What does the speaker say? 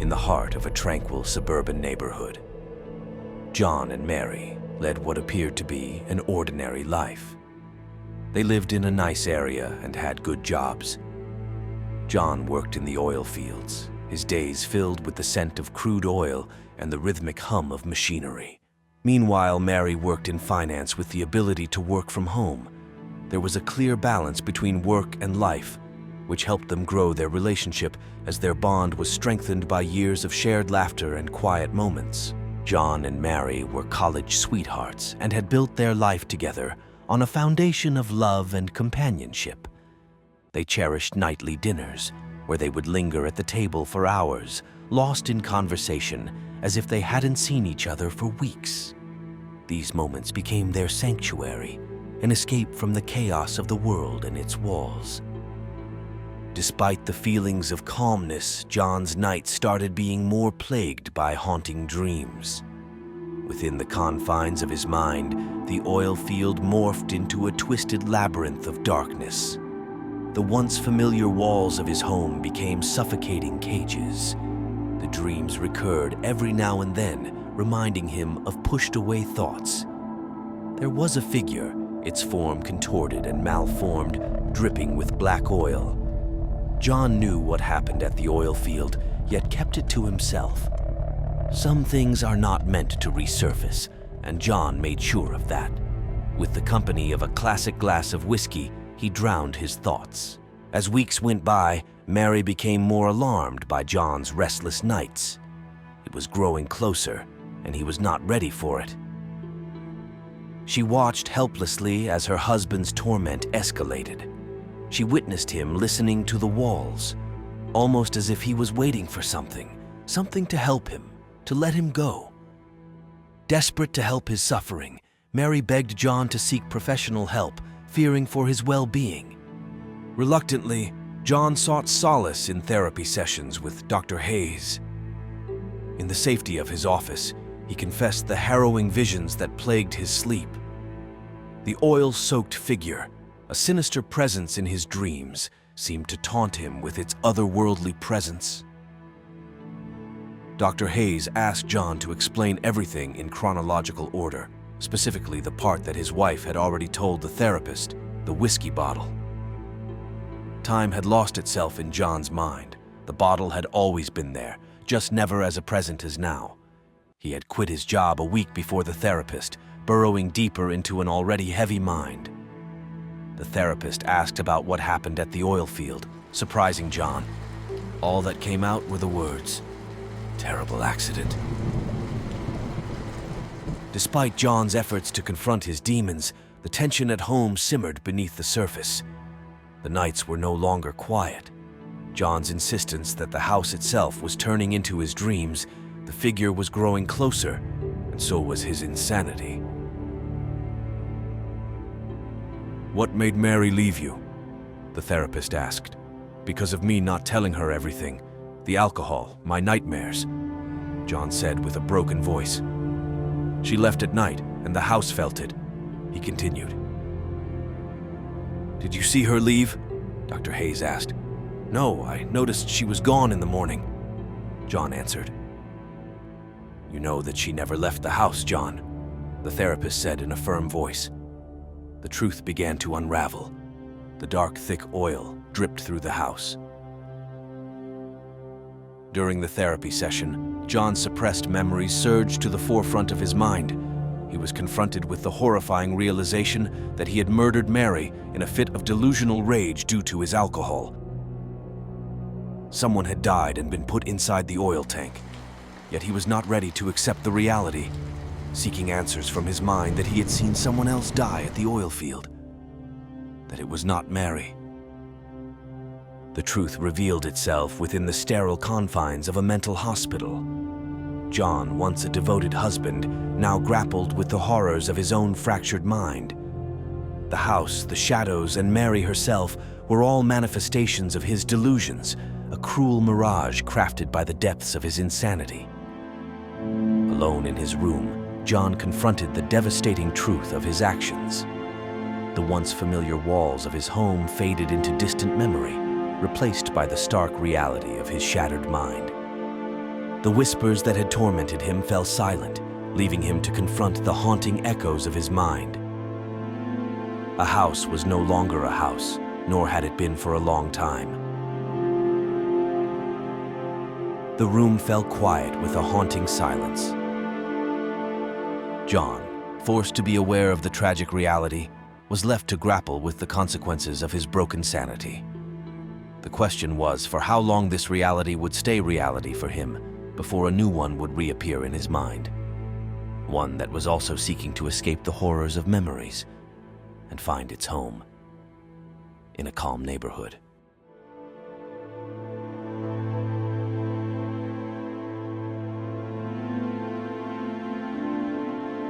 in the heart of a tranquil suburban neighborhood. John and Mary led what appeared to be an ordinary life. They lived in a nice area and had good jobs. John worked in the oil fields, his days filled with the scent of crude oil and the rhythmic hum of machinery. Meanwhile, Mary worked in finance with the ability to work from home. There was a clear balance between work and life, which helped them grow their relationship as their bond was strengthened by years of shared laughter and quiet moments. John and Mary were college sweethearts and had built their life together on a foundation of love and companionship. They cherished nightly dinners, where they would linger at the table for hours, lost in conversation, as if they hadn't seen each other for weeks. These moments became their sanctuary, an escape from the chaos of the world and its walls. Despite the feelings of calmness, John's nights started being more plagued by haunting dreams. Within the confines of his mind, the oil field morphed into a twisted labyrinth of darkness. The once familiar walls of his home became suffocating cages. The dreams recurred every now and then, reminding him of pushed-away thoughts. There was a figure, its form contorted and malformed, dripping with black oil. John knew what happened at the oil field, yet kept it to himself. Some things are not meant to resurface, and John made sure of that. With the company of a classic glass of whiskey, he drowned his thoughts. As weeks went by, Mary became more alarmed by John's restless nights. It was growing closer, and he was not ready for it. She watched helplessly as her husband's torment escalated. She witnessed him listening to the walls, almost as if he was waiting for something to help him, to let him go. Desperate to help his suffering, Mary begged John to seek professional help, fearing for his well-being. Reluctantly, John sought solace in therapy sessions with Dr. Hayes. In the safety of his office, he confessed the harrowing visions that plagued his sleep. The oil-soaked figure, a sinister presence in his dreams, seemed to taunt him with its otherworldly presence. Dr. Hayes asked John to explain everything in chronological order, specifically the part that his wife had already told the therapist, the whiskey bottle. Time had lost itself in John's mind. The bottle had always been there, just never as present as now. He had quit his job a week before the therapist, burrowing deeper into an already heavy mind. The therapist asked about what happened at the oil field, surprising John. All that came out were the words, "Terrible accident." Despite John's efforts to confront his demons, the tension at home simmered beneath the surface. The nights were no longer quiet. John's insistence that the house itself was turning into his dreams, the figure was growing closer, and so was his insanity. "What made Mary leave you?" the therapist asked. "Because of me not telling her everything. The alcohol, my nightmares," John said with a broken voice. "She left at night, and the house felt it," he continued. "Did you see her leave?" Dr. Hayes asked. "No, I noticed she was gone in the morning," John answered. "You know that she never left the house, John," the therapist said in a firm voice. The truth began to unravel. The dark, thick oil dripped through the house. During the therapy session, John's suppressed memories surged to the forefront of his mind. He was confronted with the horrifying realization that he had murdered Mary in a fit of delusional rage due to his alcohol. Someone had died and been put inside the oil tank, yet he was not ready to accept the reality, seeking answers from his mind that he had seen someone else die at the oil field, that it was not Mary. The truth revealed itself within the sterile confines of a mental hospital. John, once a devoted husband, now grappled with the horrors of his own fractured mind. The house, the shadows, and Mary herself were all manifestations of his delusions, a cruel mirage crafted by the depths of his insanity. Alone in his room, John confronted the devastating truth of his actions. The once familiar walls of his home faded into distant memory, replaced by the stark reality of his shattered mind. The whispers that had tormented him fell silent, leaving him to confront the haunting echoes of his mind. A house was no longer a house, nor had it been for a long time. The room fell quiet with a haunting silence. John, forced to be aware of the tragic reality, was left to grapple with the consequences of his broken sanity. The question was for how long this reality would stay reality for him before a new one would reappear in his mind. One that was also seeking to escape the horrors of memories and find its home in a calm neighborhood.